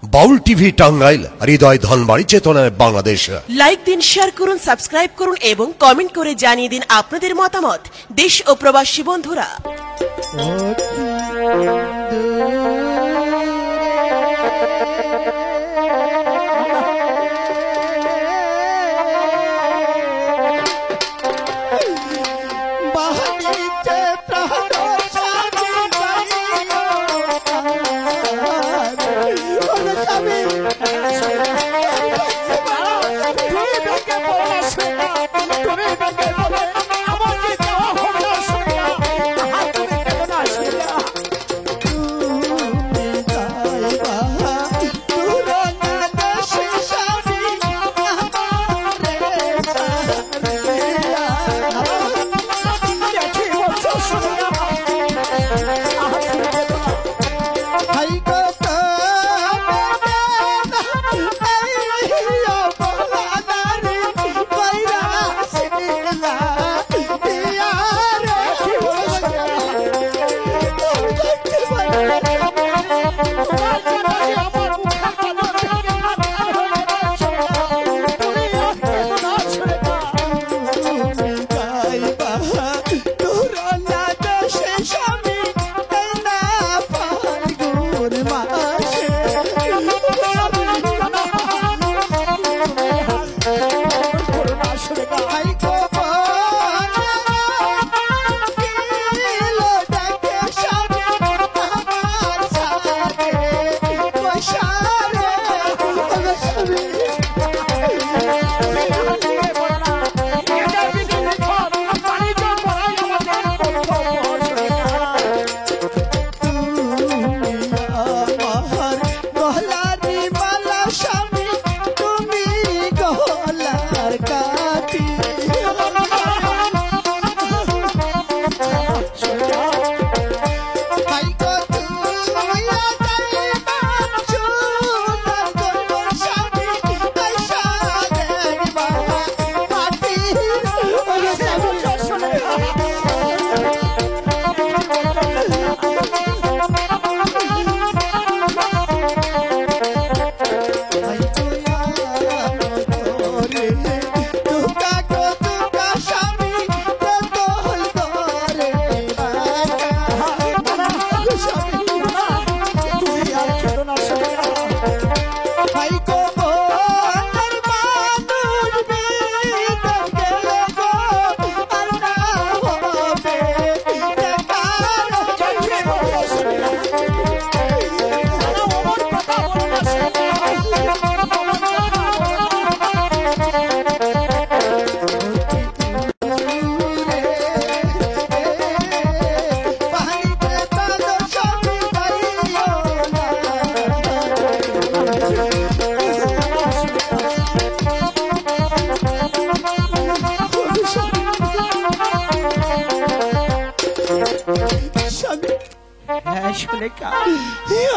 বাউল TV Tangail, হৃদয় ধনবাড়ি, চেতনায় Bangladesh. Like দিন, share করুন, সাবস্ক্রাইব করুন এবং কমেন্ট করে জানিয়ে দিন আপনাদের মতামত। দেশ ও প্রবাসী বন্ধুরা,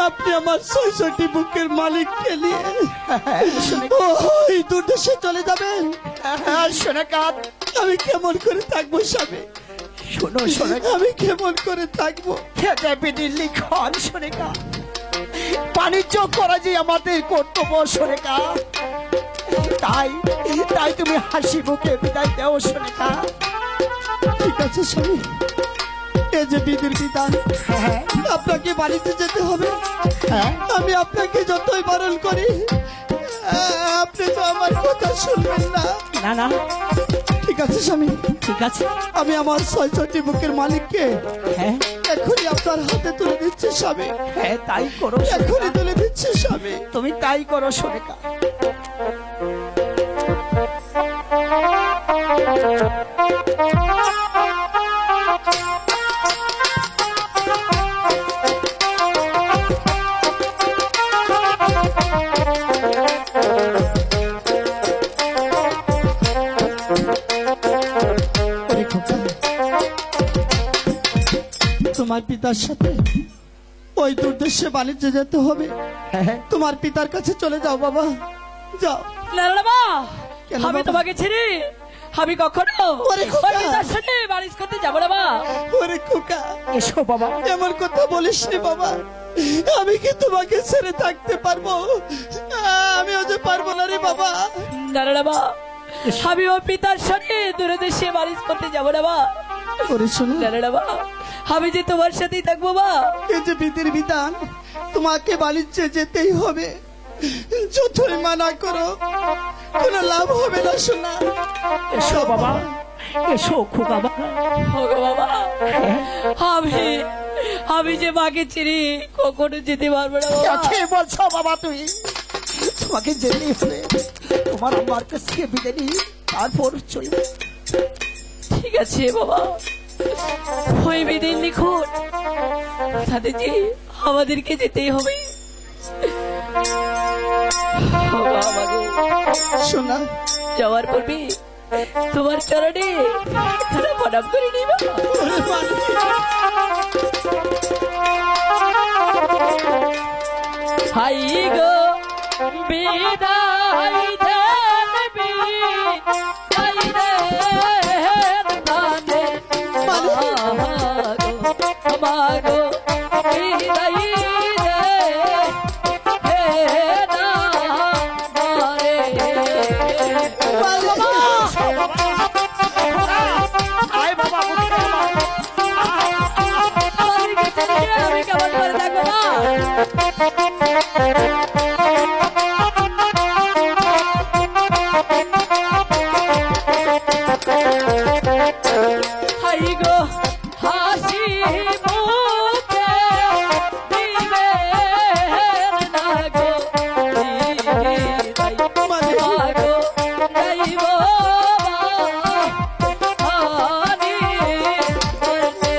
আপনি আমার ৬৬ বুকের মালিককে নিয়ে ওই দূর দেশে চলে যাবেন। আমি কেমন করে থাকবো স্বামী? শোনো সোনেকা, আমি কেমন করে থাকবো? লিখন সোনেকা, বাণিজ্য করা যে আমাদের কর্তব্য সোনেকা, তাই তাই তুমি হাসি মুখে বিদায় দাও সোনেকা। ঠিক আছে স্বামী, এই যে বিধির বিধান, আপনাকে বাড়িতে যেতে হবে। আমি আপনাকে যতই বারণ করি আপনি তো আমার কথা শুনবেন না। না না, ঠিক আছে স্বামী, ঠিক আছে। আমি আমার ৬৬ বুকের মালিককে এখনই আপনার হাতে তুলে দিচ্ছি স্বামী। হ্যাঁ, তাই করো, এখনই তুলে দিচ্ছি স্বামী। তুমি তাই করো সোনেকা। তোমার পিতার সাথে ওই দুর্দেশে বাণিজ্যে যেতে হবে। তোমার পিতার কাছে চলে যাও বাবা, যাও। না বাবা, আমি তোমাকে ছেড়ে আমি কখনো তার সাথে বাড়ি করতে যাবো না। ওরে খোকা, এসো বাবা। এমন কথা বলিস রে বাবা। আমি কি তোমাকে ছেড়ে থাকতে পারবো? আমি আজ পারবো না রে বাবা। না না মা, আমি ও পিতার সঙ্গে দূরে দেশে বালিশ করতে যাবো না মা। ওরে শোনো, না না মা, আমি যে তোমার সাথেই থাকবো মা। এই যে বিধির বিধান, তোমাকে বাণিজ্যে যেতেই হবে। যতই মানা করো কোনো লাভ হবে না শোনা। এসো বাবা, এসো খোকা বাবা। ওগো বাবা, আমি যে মাকে চিনি কখনো যেতে পারবো না বাবা। কে বলছো বাবা তুমি? তোমাকে যেতেই হবে। তোমার আমার কাছে বিদায় নিয়ে তারপর চলবে। ঠিক আছে বাবা, ওই বিদিন লিখুন তাতে যে আমাদেরকে যেতেই হবে। ও বাবা গো, শোনা, যাওয়ার পূর্বে তোমার চরণে প্রণাম করে নিই বাবা। ওরে মালিক, হাই গো বিদায় দেন বিদায় দেন প্রাণে মাগো বিদায় দে হে না মারে আয় বাবা, আমি কেমন করে থাকবো মা? হাই গো হাসি মুখে দিবেন না গো বিদায় মাগো যাইব আমি করতে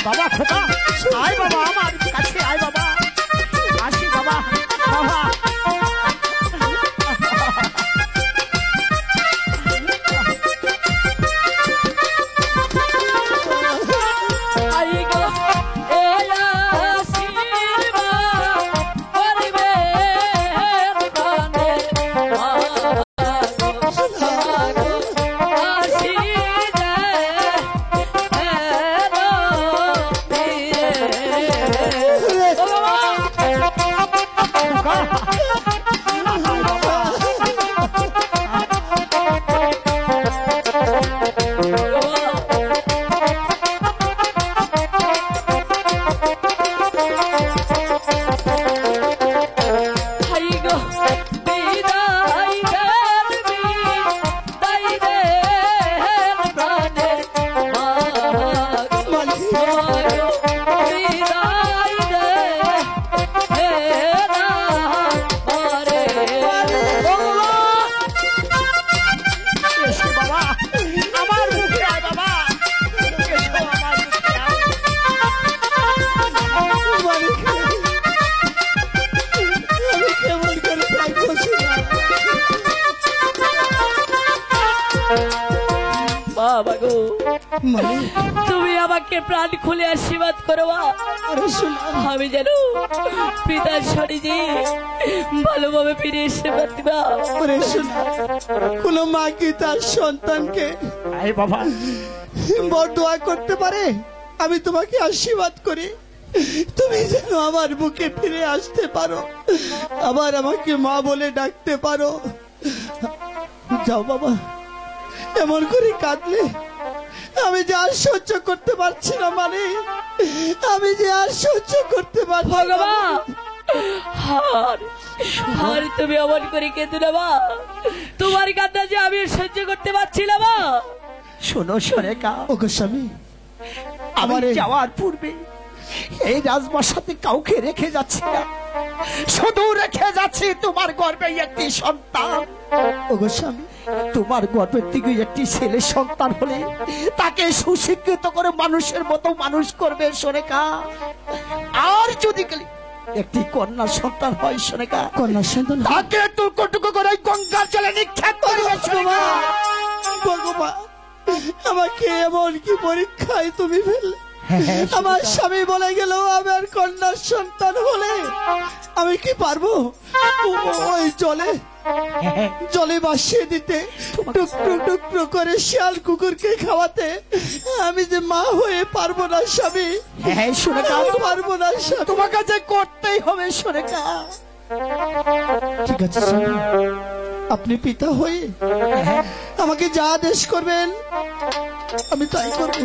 বাবা খোকা, আয় বাবা আমার কাছে আয় বাবা। আসি বাবা, বাবা। হাই গো এলা শিবা করবেন প্রাণে মাগো আসি যায় হেলো বীরে ও বাবা। হাই গো বিদায় দেন বিদায় দেন প্রাণে মাগো বিদায় দে হে না মারে এসো বাবা, আমার মুখে আয় বাবা। এসো আমার মুখে আয়। মালিক, আমি কেমন করে থাকবো শোনা? বাবা গো, মালিক, তুমি আমাকে প্রাণ খুলে আশীর্বাদ করো মা। ওরে শোনা, আমি যেন পিতার শরীরে ভালোভাবে ফিরে এসে পারতি মা। ওরে শোনা, কোন মা কি তার সন্তানকে আয় বাবা। বড়দোয়া করতে পারে? আমি তোমাকে আশীর্বাদ করি, তুমি যেন আমার বুকে ফিরে আসতে পারো, আবার আমাকে মা বলে ডাকতে পারো। যাও বাবা, এমন করে কাঁদলে আমি যে আর সহ্য করতে পারছি না। মানে আমি যে আর সহ্য করতে পারছি না। ভগবান, আর তুমি অমন করে কেঁদো না মা। তোমার কান্না যে আমি সহ্য করতে পারছি না মা। শোনো সরেকা, ও গোস্বামী, আমার যাওয়ার পূর্বে এই রাজবাসাতে কাউকে রেখে যাচ্ছি না, শুধু রেখে যাচ্ছি তোমার গর্ভে একটি সন্তান। ও গোস্বামী, তোমার গর্ভের থেকে একটি ছেলে সন্তান হলে তাকে সুশিক্ষিত করে মানুষের মতো মানুষ করবে সোনেকা। আর যদি একটি কন্যা সন্তান হয় সোনেকা, কন্যা সন্তান তাকে টুকরো টুকরো করে গঙ্গার জলে নিক্ষেপ করবে সোনেকা। ভগবান, আমাকে এমন কি পরীক্ষায় তুমি ফেললে? আমার স্বামী বলে গেল আমার কন্যার সন্তান হলে আমি কি পারবো ওই জলে জলে ভাসিয়ে দিতে, টুকরো টুকরো করে শিয়াল কুকুরকে খাওয়াতে আমি যে মা হয়ে পারবো না স্বামী। হ্যাঁ সুরেখা, পারবো না স্বামী। তোমার কাছে করতেই হবে সুরেখা। ঠিক আছে স্বামী, আপনি পিতা হয়ে আমাকে যা আদেশ করবেন আমি তাই করব।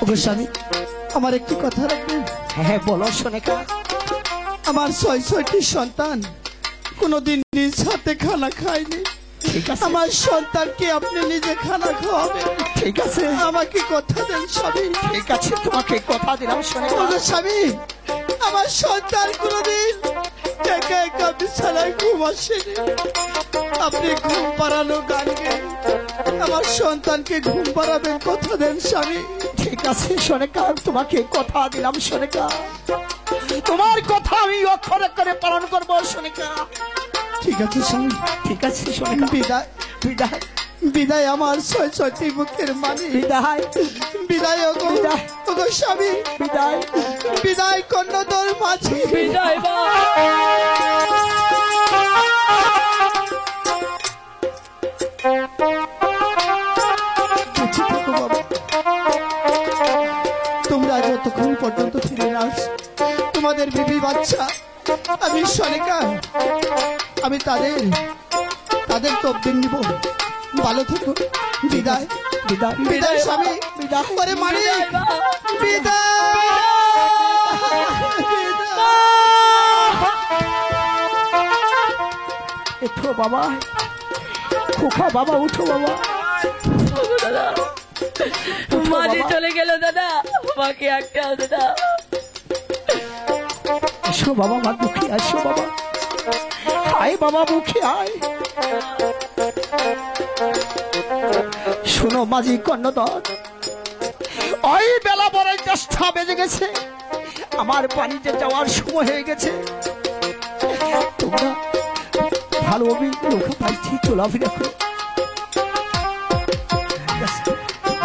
ওগো স্বামী, আমার একটি কথা রাখবেন। হ্যাঁ বলো সুরেখা। আমার 6টি সন্তান কোনোদিন নিজ হাতে খানা খায়নি। ঠিক আছে, আমার সন্তানকে আপনি নিজে খানা খাওয়াবেন। ঠিক আছে, আমাকে কথা দেন স্বামী। ঠিক আছে, তোমাকে কথা দিলাম সুরেখা। ওগো স্বামী, আমার সন্তান কোনোদিন একা একা বিছানায় ঘুম আসেনি। আপনি ঘুম পাড়ানো গান গেয়ে আমার সন্তানকে ঘুম পাড়াবেন, কথা দেন স্বামী। ঠিক আছে সুরেখা, তোমাকে কথা দিলাম সুরেখা। তোমার কথা আমি অক্ষরে করে পালন করবো সুরেখা। ঠিক আছে স্বামী, ঠিক আছে সুরেখা। বিদায় বিদায়, বিদায় আমার 6টি বুকের মানি। বিদায়, বিদায় ওগো, বিদায়। ওগো স্বামী, বিদায়, বিদায় কন্যদর মাঝি। বিদায় মা। বেঁচে থেকো বাবা। তোমরা যতক্ষণ পর্যন্ত ফিরে না আস, তোমাদের বিবি বাচ্চা আমি সনিকা, আমি তাদের তবদিন নিব। ভালো থেকো। বিদায়, বিদায়, বিদায় স্বামী। বিদায়। ওরে মানি, বিদায় মা। বিদায়, বিদায়। উঠো বাবা, খোকা বাবা, উঠো বাবা। ওগো দাদা, মাঝে চলে গেল দাদা, আমাকে একটা দাদা। এসো বাবা, মা মুখে আসো বাবা। আয় বাবা, মুখে আয়। শোনো মাঝি কর্ণধর, ওই বেলা বড় 10টা বেজে গেছে, আমার বাড়িতে যাওয়ার সময় হয়ে গেছে। তোমরা ভালোভাবে লোক পাইছি, চলাফেরা করো।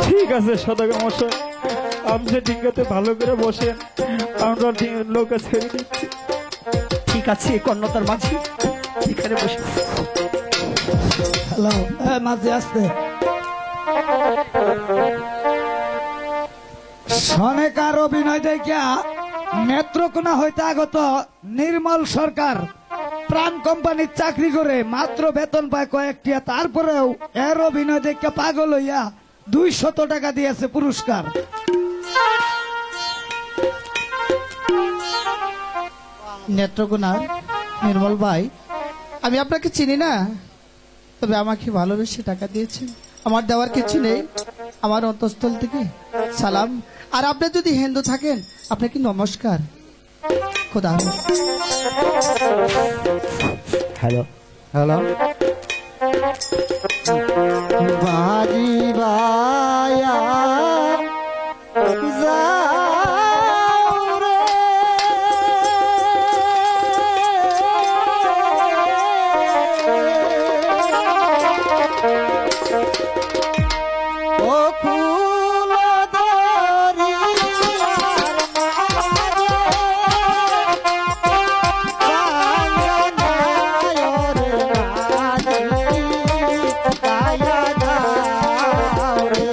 ঠিক আছে সদাগর মশাই, আপনি ডিঙ্গাতে ভালো করে বসেন, আমরা নৌকা ছেড়ে দিচ্ছি। ঠিক আছে কর্ণধর মাঝি, এখানে বসে। হ্যালো, মাঝে আসতে। সনেকার অভিনয় দেখা নেত্রকোনা হইতে আগত নির্মল সরকার প্রাণ কোম্পানির চাকরি করে মাত্র বেতন পায় কয়েকটিয়া, তারপরেও এর অভিনয় দেখে পাগল হইয়া 200 টাকা দিয়েছে পুরস্কার। নেত্রকোনা নির্মল ভাই, আমি আপনাকে চিনি না, তবে আমাকে ভালোবেসে টাকা দিয়েছেন। আমার দেওয়ার কিছু নেই, আমার অন্তঃস্থল থেকে সালাম। আর আপনি যদি হিন্দু থাকেন আপনাকে নমস্কার। খোদা হাফেজ। হ্যালো হ্যালো, বাজি বায়া যাও রে, ও ফুল দরিয়ার মাঝে কাঙ্গনায় রে মাঝি, গায়া যাও রে।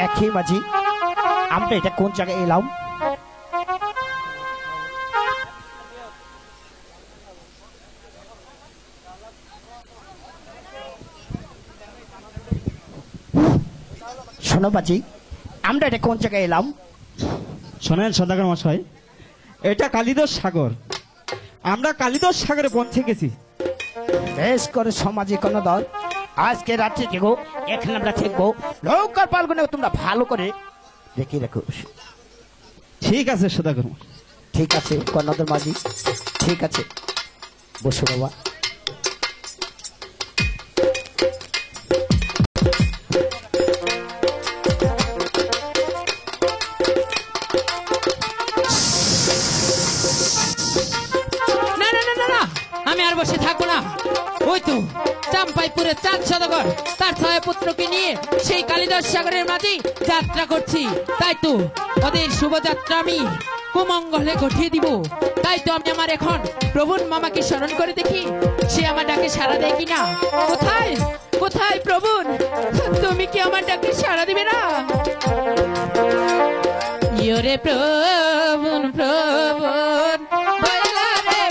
একই মাঝি আমরা এটা কোন জায়গায় এলাম? শোনো বাজি, আমরা এটা কোন জায়গায় এলাম? শোনেন সদাগর মশাই, এটা কালিদাস সাগর। আমরা কালিদাস সাগরে পৌঁছে গেছি। বেশ করে সমাজে কোনো দল আজকে রাত্রে থেকো, এখানে আমরা থাকবো। নৌকার পালগুনে তোমরা ভালো করে দেখে রাখো। ঠিক আছে সদাগর। ঠিক আছে কর্ণধর মাঝি, ঠিক আছে, বসো বাবা। না না না না না, আমি আর বসে থাকবো না। ওই তো চাম্পাইপুরের চাঁদ সদাগর তার ছয় পুত্রকে নিয়ে সেই কালিদাস সাগরের মাঝে যাত্রা করছি। তাই তো ওদের শুভযাত্রা আমি কুমঙ্গলে ঘটিয়ে দিব। তাই তো আমি আমার এখন প্রভুর মামাকে স্মরণ করে দেখি সে আমার ডাকে সাড়া দেয় কিনা। কোথায় কোথায় প্রভুন, তুমি কি আমার ডাকে সাড়া দিবে না? ইয়োরে প্রভুন প্রভুন বলা রে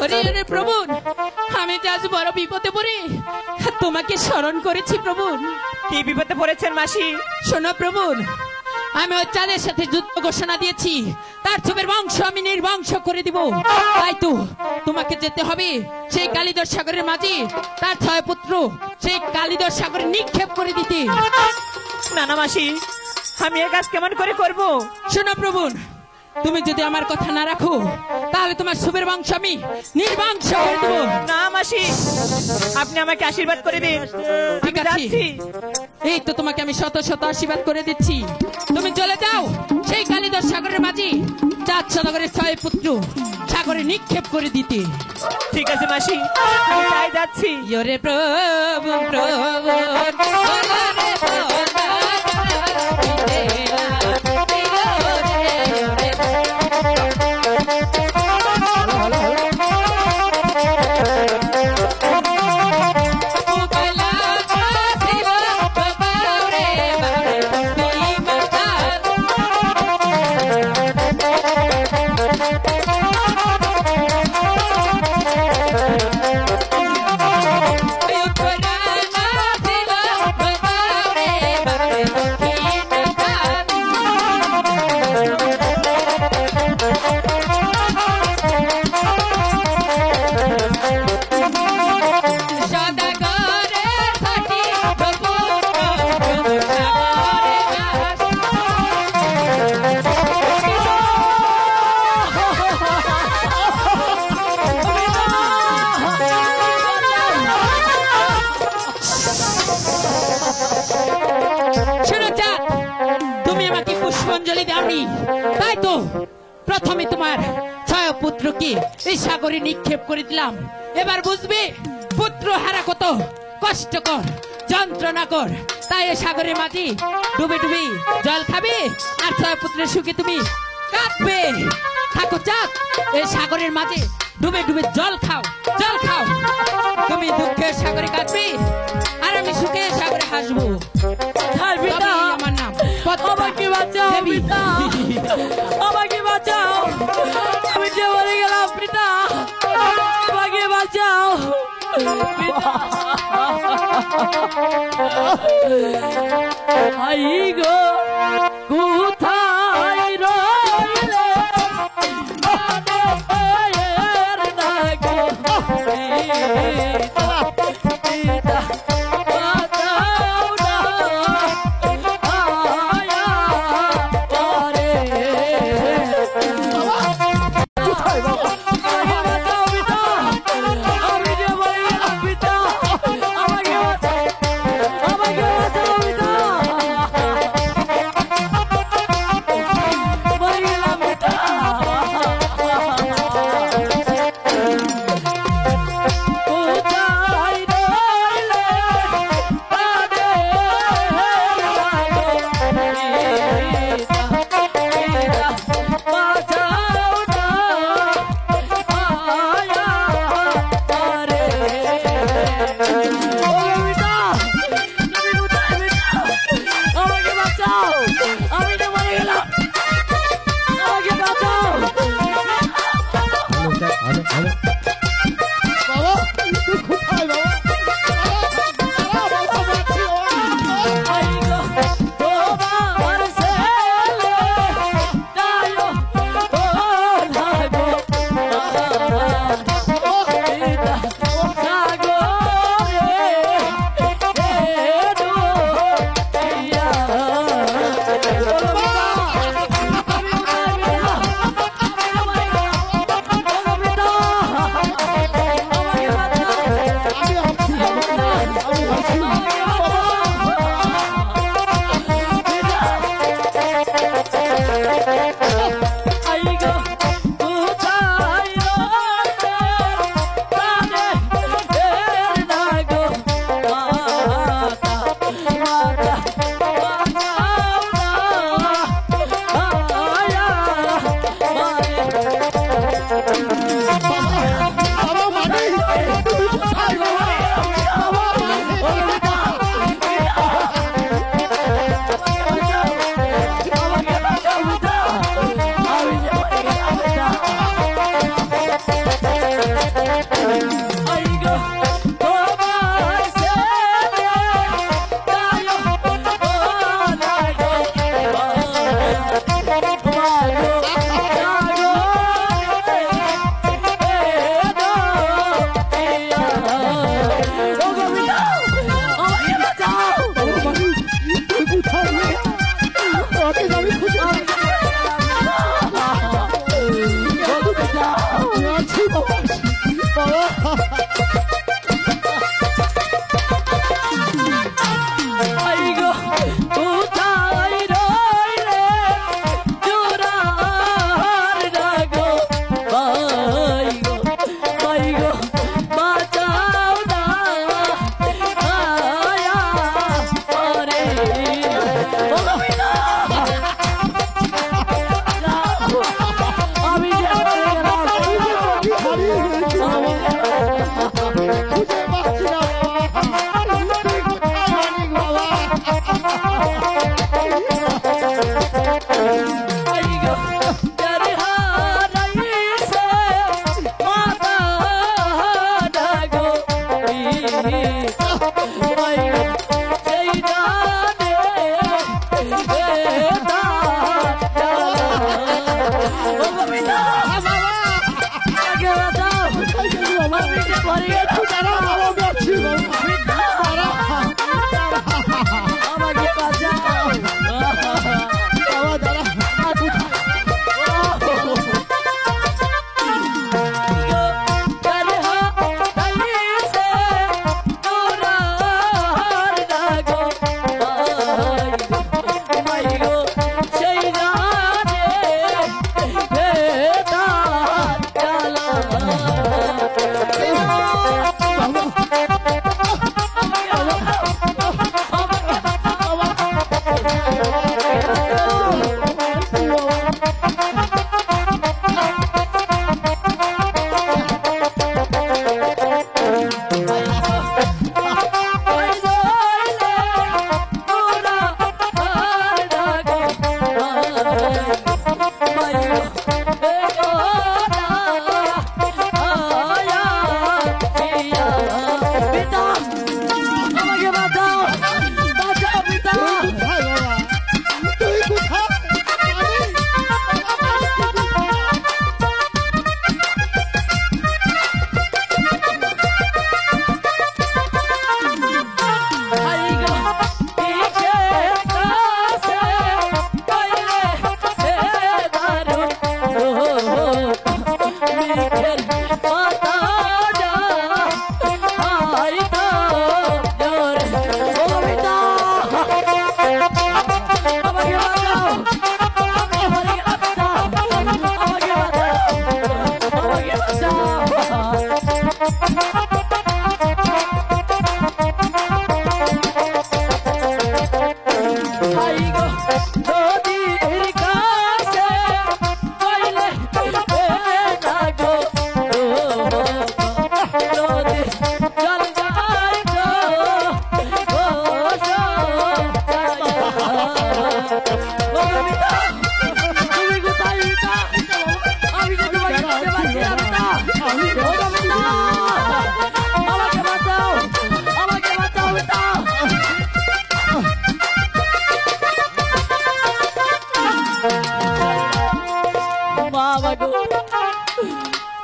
ওরে ওরে প্রভু, আমি যে আজ বড় বিপদে পড়ে তোমাকে স্মরণ করেছি প্রভু। কি বিপদে পড়েছেন মাসি? শোনো প্রভু, আমি ওই চাঁদের সাথে যুদ্ধ ঘোষণা দিয়েছি, তার ছবির বংশ আমি নির্বংশ করে দিব। তাই তো তোমাকে যেতে হবে সেই কালিদর সাগরের মাঝে তার 6 পুত্র সেই কালিদর সাগরে নিক্ষেপ করে দিতে। না না মাসি, আমি এ কাজ কেমন করে করব? শোনো প্রভু, তুমি যদি আমার কথা না রাখো তাহলে তোমার শুভের বংশ আমি নির্বংশ করে দেব। না মাসি, আপনি আমাকে আশীর্বাদ করে দিন। ঠিক আমি আছে, যাচ্ছি। এই তো তোমাকে আমি শত শত আশীর্বাদ করে দিচ্ছি। তুমি চলে যাও সেই কালিদর সাগরের মাঝে 4 সদাগরের 6 পুত্র সাগরে নিক্ষেপ করে দিতে। ঠিক আছে মাসি, আমি তাই যাচ্ছি। ইয়োরে প্রভু প্রভু ওরে প্রভু, পুষ্পাঞ্জলি দাওনি, তাই তো প্রথমে তোমার 6 পুত্রকে এই সাগরে নিক্ষেপ করে দিলাম। এবার বুঝবে পুত্র হারা কত কষ্টকর যন্ত্রণাকর। তাই এই সাগরের মাঝে ডুবে ডুবে জল খাবে আর 6 পুত্রের সুখে তুমি কাঁদবে। থাকো চাঁদ, এই সাগরের মাঝে ডুবে ডুবে জল খাও, জল খাও। তুমি দুঃখের সাগরে কাঁদবে আর আমি সুখে সাগরে হাসবো। তবেই আমার নাম পদ্মা। আমাকে বাঁচাও পিতা, আমাকে বাঁচাও, আমি যে মরে গেলাম পিতা, আমাকে বাঁচাও। আই গো কোথায় রইলে মায়ের নাগো পিতা, বাঁচাও না আয়া পরে। কোথায় বাবা? আমাকে বাঁচাও পিতা, আমি যে মরে গেলাম পিতা, আমাকে বাঁচাও, আমাকে বাঁচাও পিতা। আমাকে বাঁচাও আমি যে মরে গেলাম আমাকে বাঁচাও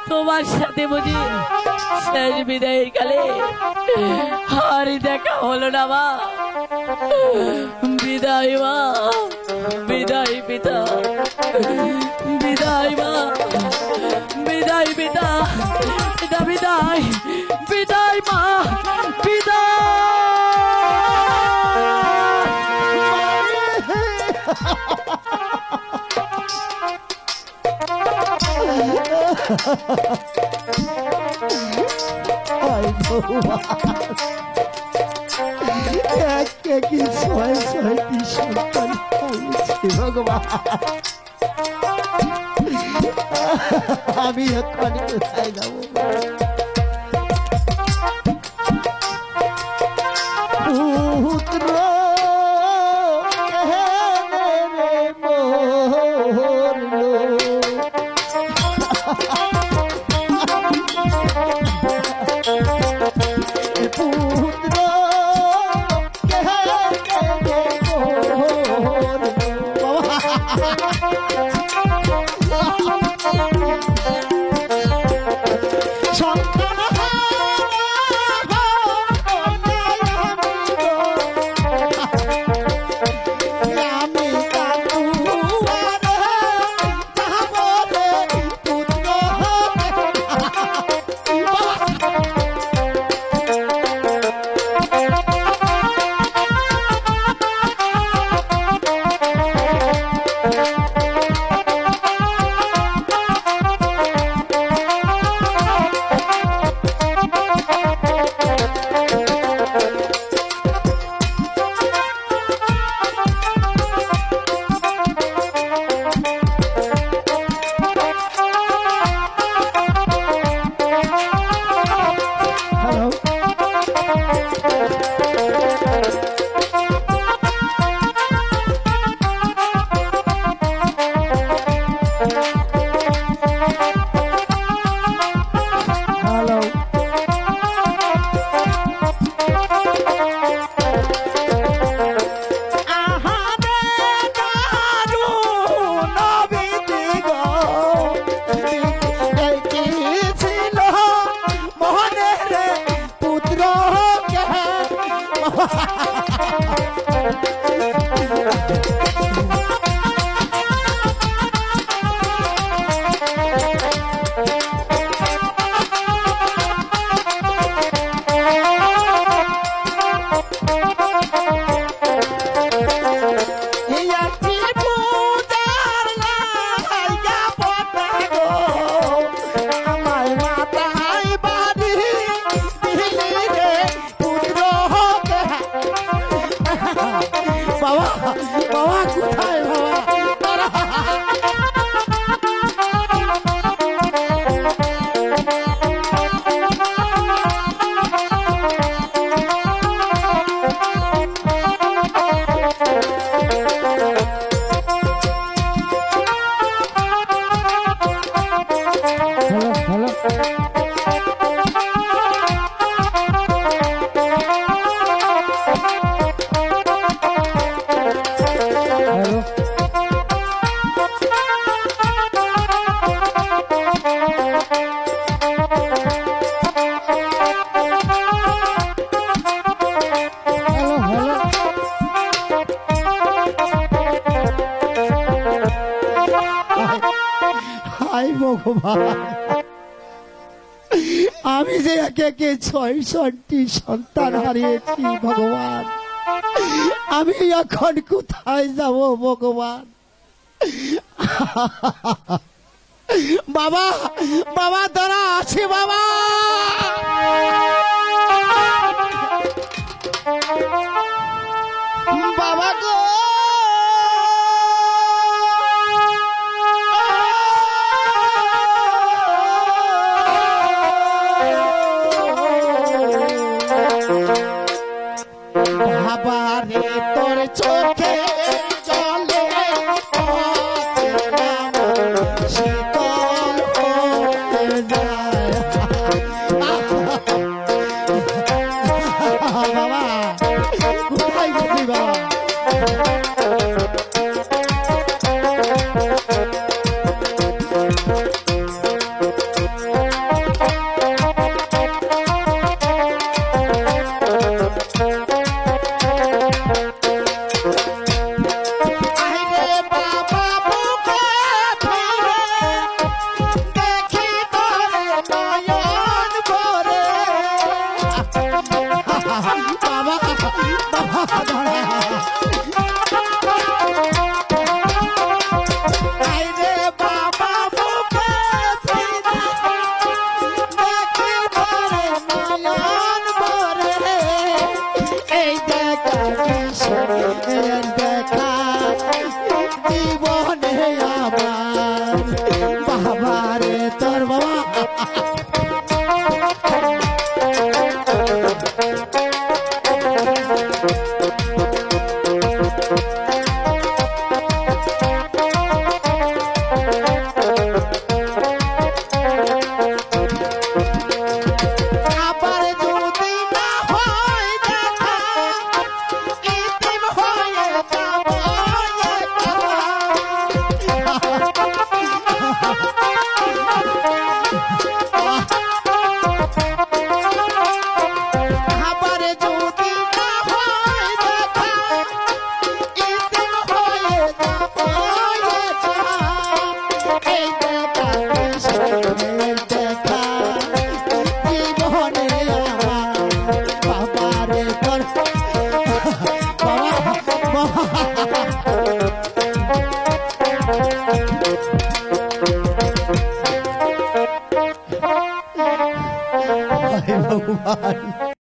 তোমার সাথে বুঝি শেষ বিদায়ের কালে আর দেখা হলো না মা বিদায় মা বিদায় পিতা বিদায় মা বিদায় পিতা পিতা বিদায় বিদায় মা বিদায় কি ছয় ছয়টি সন্তান হয়েছে ভগবান আমি এখন কোথায় যাবো পুত্র বাবা বাবা কোথায় বাবা hello hello hello hello hello hi ভগবান আমি যে একে একে ৬টি সন্তান হারিয়েছি ভগবান আমি এখন কোথায় যাব ভগবান বাবা বাবা দাঁড়া আছে বাবা বাবা গো